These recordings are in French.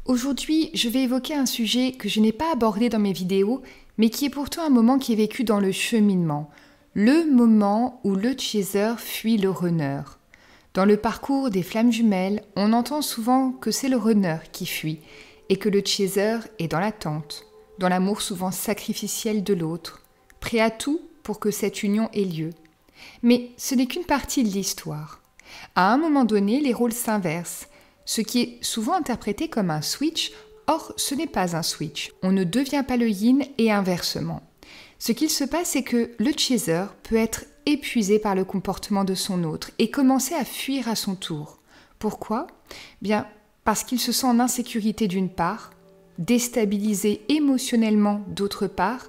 Aujourd'hui, je vais évoquer un sujet que je n'ai pas abordé dans mes vidéos, mais qui est pourtant un moment qui est vécu dans le cheminement. Le moment où le chaser fuit le runner. Dans le parcours des flammes jumelles, on entend souvent que c'est le runner qui fuit et que le chaser est dans l'attente, dans l'amour souvent sacrificiel de l'autre, prêt à tout pour que cette union ait lieu. Mais ce n'est qu'une partie de l'histoire. À un moment donné, les rôles s'inversent, ce qui est souvent interprété comme un switch, or ce n'est pas un switch. On ne devient pas le yin et inversement. Ce qu'il se passe, c'est que le chaser peut être épuisé par le comportement de son autre et commencer à fuir à son tour. Pourquoi ? Bien, parce qu'il se sent en insécurité d'une part, déstabilisé émotionnellement d'autre part,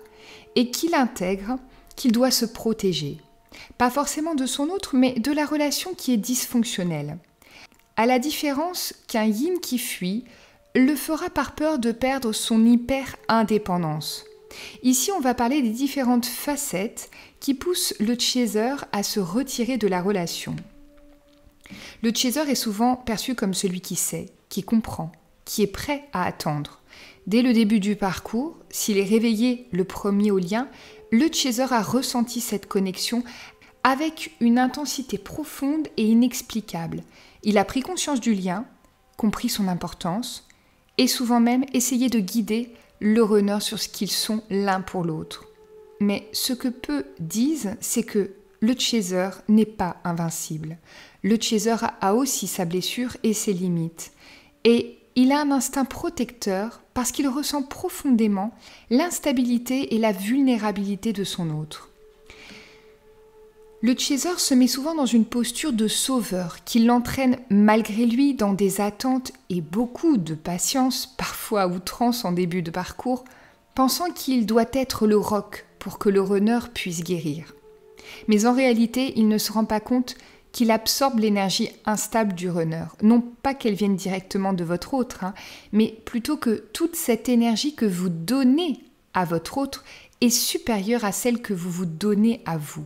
et qu'il intègre qu'il doit se protéger. Pas forcément de son autre, mais de la relation qui est dysfonctionnelle. À la différence qu'un yin qui fuit le fera par peur de perdre son hyper-indépendance. Ici, on va parler des différentes facettes qui poussent le chaser à se retirer de la relation. Le chaser est souvent perçu comme celui qui sait, qui comprend, qui est prêt à attendre. Dès le début du parcours, s'il est réveillé le premier au lien, le chaser a ressenti cette connexion avec une intensité profonde et inexplicable. Il a pris conscience du lien, compris son importance, et souvent même essayé de guider le runner sur ce qu'ils sont l'un pour l'autre. Mais ce que peu disent, c'est que le chaser n'est pas invincible. Le chaser a aussi sa blessure et ses limites. Et il a un instinct protecteur parce qu'il ressent profondément l'instabilité et la vulnérabilité de son autre. Le chaser se met souvent dans une posture de sauveur qui l'entraîne malgré lui dans des attentes et beaucoup de patience, parfois à outrance en début de parcours, pensant qu'il doit être le roc pour que le runner puisse guérir. Mais en réalité, il ne se rend pas compte qu'il absorbe l'énergie instable du runner. Non pas qu'elle vienne directement de votre autre, mais plutôt que toute cette énergie que vous donnez à votre autre est supérieure à celle que vous vous donnez à vous.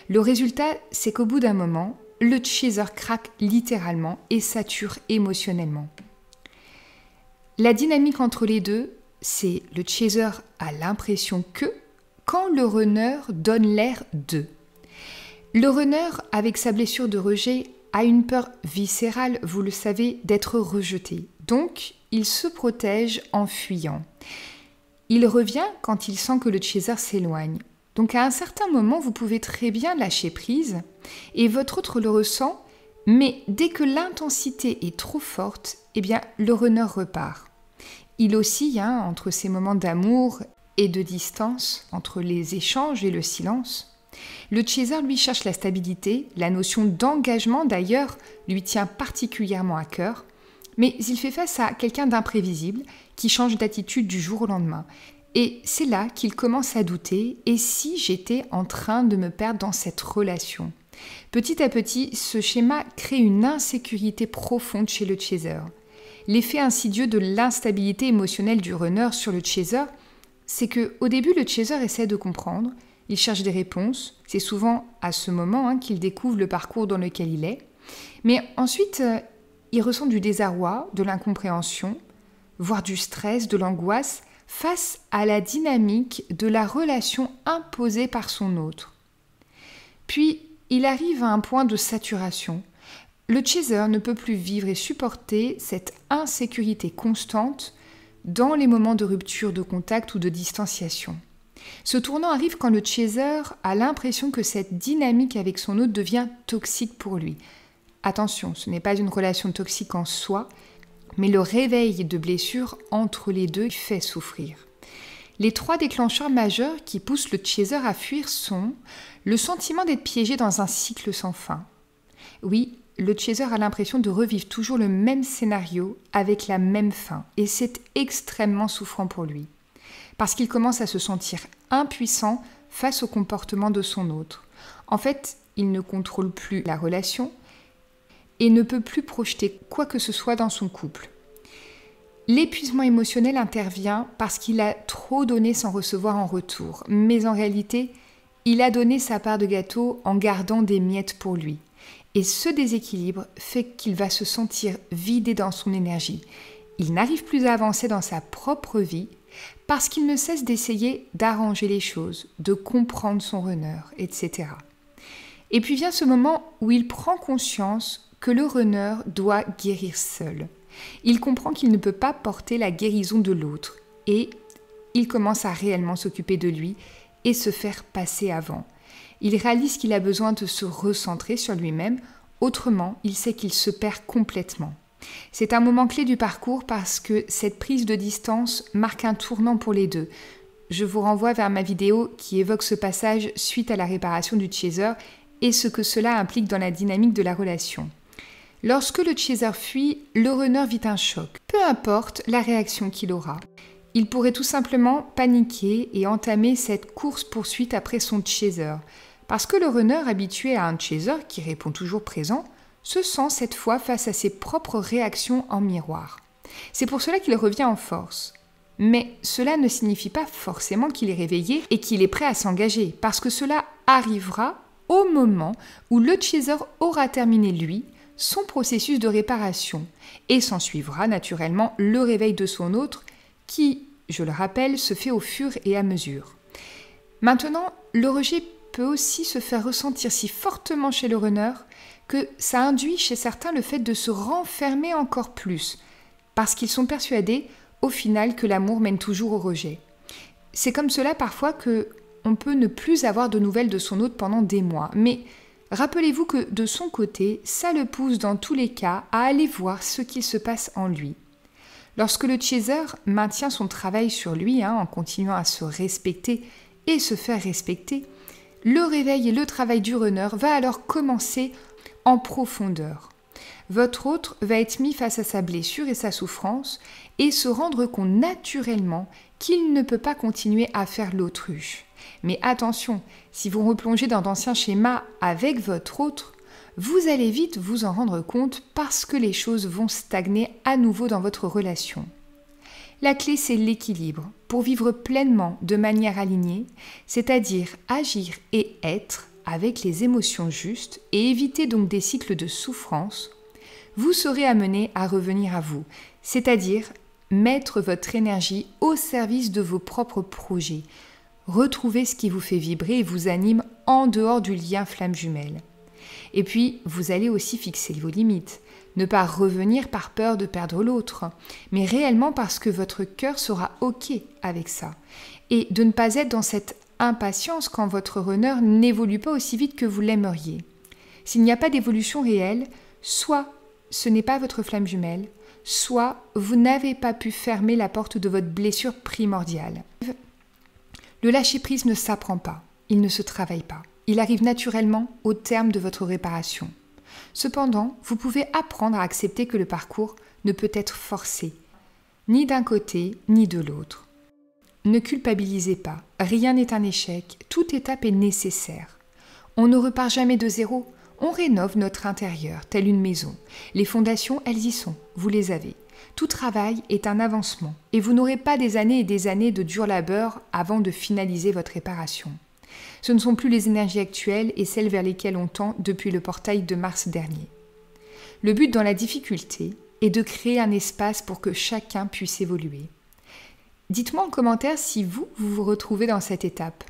Le résultat, c'est qu'au bout d'un moment, le chaser craque littéralement et sature émotionnellement. La dynamique entre les deux, c'est le chaser a l'impression que quand le runner donne l'air de. Le runner, avec sa blessure de rejet, a une peur viscérale, vous le savez, d'être rejeté. Donc, il se protège en fuyant. Il revient quand il sent que le chaser s'éloigne. Donc à un certain moment, vous pouvez très bien lâcher prise et votre autre le ressent, mais dès que l'intensité est trop forte, eh bien le runner repart. Il oscille entre ces moments d'amour et de distance, entre les échanges et le silence. Le chaser lui cherche la stabilité, la notion d'engagement d'ailleurs lui tient particulièrement à cœur, mais il fait face à quelqu'un d'imprévisible qui change d'attitude du jour au lendemain. Et c'est là qu'il commence à douter, et si j'étais en train de me perdre dans cette relation ? Petit à petit, ce schéma crée une insécurité profonde chez le chaser. L'effet insidieux de l'instabilité émotionnelle du runner sur le chaser, c'est qu'au début, le chaser essaie de comprendre, il cherche des réponses, c'est souvent à ce moment qu'il découvre le parcours dans lequel il est, mais ensuite, il ressent du désarroi, de l'incompréhension, voire du stress, de l'angoisse, face à la dynamique de la relation imposée par son autre. Puis, il arrive à un point de saturation. Le chaser ne peut plus vivre et supporter cette insécurité constante dans les moments de rupture de contact ou de distanciation. Ce tournant arrive quand le chaser a l'impression que cette dynamique avec son autre devient toxique pour lui. Attention, ce n'est pas une relation toxique en soi, mais le réveil de blessures entre les deux fait souffrir. Les 3 déclencheurs majeurs qui poussent le chaser à fuir sont le sentiment d'être piégé dans un cycle sans fin. Oui, le chaser a l'impression de revivre toujours le même scénario avec la même fin, et c'est extrêmement souffrant pour lui, parce qu'il commence à se sentir impuissant face au comportement de son autre. En fait, il ne contrôle plus la relation, et ne peut plus projeter quoi que ce soit dans son couple. L'épuisement émotionnel intervient parce qu'il a trop donné sans recevoir en retour, mais en réalité, il a donné sa part de gâteau en gardant des miettes pour lui. Et ce déséquilibre fait qu'il va se sentir vidé dans son énergie. il n'arrive plus à avancer dans sa propre vie parce qu'il ne cesse d'essayer d'arranger les choses, de comprendre son runner, etc. Et puis vient ce moment où il prend conscience que le runner doit guérir seul. Il comprend qu'il ne peut pas porter la guérison de l'autre et il commence à réellement s'occuper de lui et se faire passer avant. Il réalise qu'il a besoin de se recentrer sur lui-même, autrement il sait qu'il se perd complètement. C'est un moment clé du parcours parce que cette prise de distance marque un tournant pour les deux. Je vous renvoie vers ma vidéo qui évoque ce passage suite à la réparation du chaser et ce que cela implique dans la dynamique de la relation. Lorsque le chaser fuit, le runner vit un choc, peu importe la réaction qu'il aura. Il pourrait tout simplement paniquer et entamer cette course-poursuite après son chaser, parce que le runner habitué à un chaser qui répond toujours présent se sent cette fois face à ses propres réactions en miroir. C'est pour cela qu'il revient en force. Mais cela ne signifie pas forcément qu'il est réveillé et qu'il est prêt à s'engager, parce que cela arrivera au moment où le chaser aura terminé, lui, son processus de réparation, et s'en suivra naturellement le réveil de son autre qui, je le rappelle, se fait au fur et à mesure. Maintenant, le rejet peut aussi se faire ressentir si fortement chez le runner que ça induit chez certains le fait de se renfermer encore plus, parce qu'ils sont persuadés, au final, que l'amour mène toujours au rejet. C'est comme cela parfois qu'on peut ne plus avoir de nouvelles de son autre pendant des mois, mais rappelez-vous que de son côté, ça le pousse dans tous les cas à aller voir ce qu'il se passe en lui. Lorsque le chaser maintient son travail sur lui, en continuant à se respecter et se faire respecter, le réveil et le travail du runner va alors commencer en profondeur. Votre autre va être mis face à sa blessure et sa souffrance et se rendre compte naturellement qu'il ne peut pas continuer à faire l'autruche. Mais attention, si vous replongez dans d'anciens schémas avec votre autre, vous allez vite vous en rendre compte parce que les choses vont stagner à nouveau dans votre relation. La clé, c'est l'équilibre pour vivre pleinement de manière alignée, c'est-à-dire agir et être avec les émotions justes et éviter donc des cycles de souffrance. Vous serez amené à revenir à vous, c'est-à-dire mettre votre énergie au service de vos propres projets. Retrouvez ce qui vous fait vibrer et vous anime en dehors du lien flamme jumelle. Et puis, vous allez aussi fixer vos limites. Ne pas revenir par peur de perdre l'autre, mais réellement parce que votre cœur sera OK avec ça. Et de ne pas être dans cette impatience quand votre runner n'évolue pas aussi vite que vous l'aimeriez. S'il n'y a pas d'évolution réelle, soit ce n'est pas votre flamme jumelle, soit vous n'avez pas pu fermer la porte de votre blessure primordiale. Le lâcher-prise ne s'apprend pas, il ne se travaille pas. Il arrive naturellement au terme de votre réparation. Cependant, vous pouvez apprendre à accepter que le parcours ne peut être forcé, ni d'un côté, ni de l'autre. Ne culpabilisez pas, rien n'est un échec, toute étape est nécessaire. On ne repart jamais de zéro, on rénove notre intérieur, telle une maison. Les fondations, elles y sont, vous les avez. Tout travail est un avancement, et vous n'aurez pas des années et des années de dur labeur avant de finaliser votre réparation. Ce ne sont plus les énergies actuelles et celles vers lesquelles on tend depuis le portail de mars dernier. Le but dans la difficulté est de créer un espace pour que chacun puisse évoluer. Dites-moi en commentaire si vous vous retrouvez dans cette étape.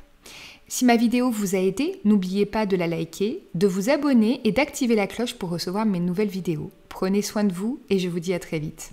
Si ma vidéo vous a aidé, n'oubliez pas de la liker, de vous abonner et d'activer la cloche pour recevoir mes nouvelles vidéos. Prenez soin de vous et je vous dis à très vite.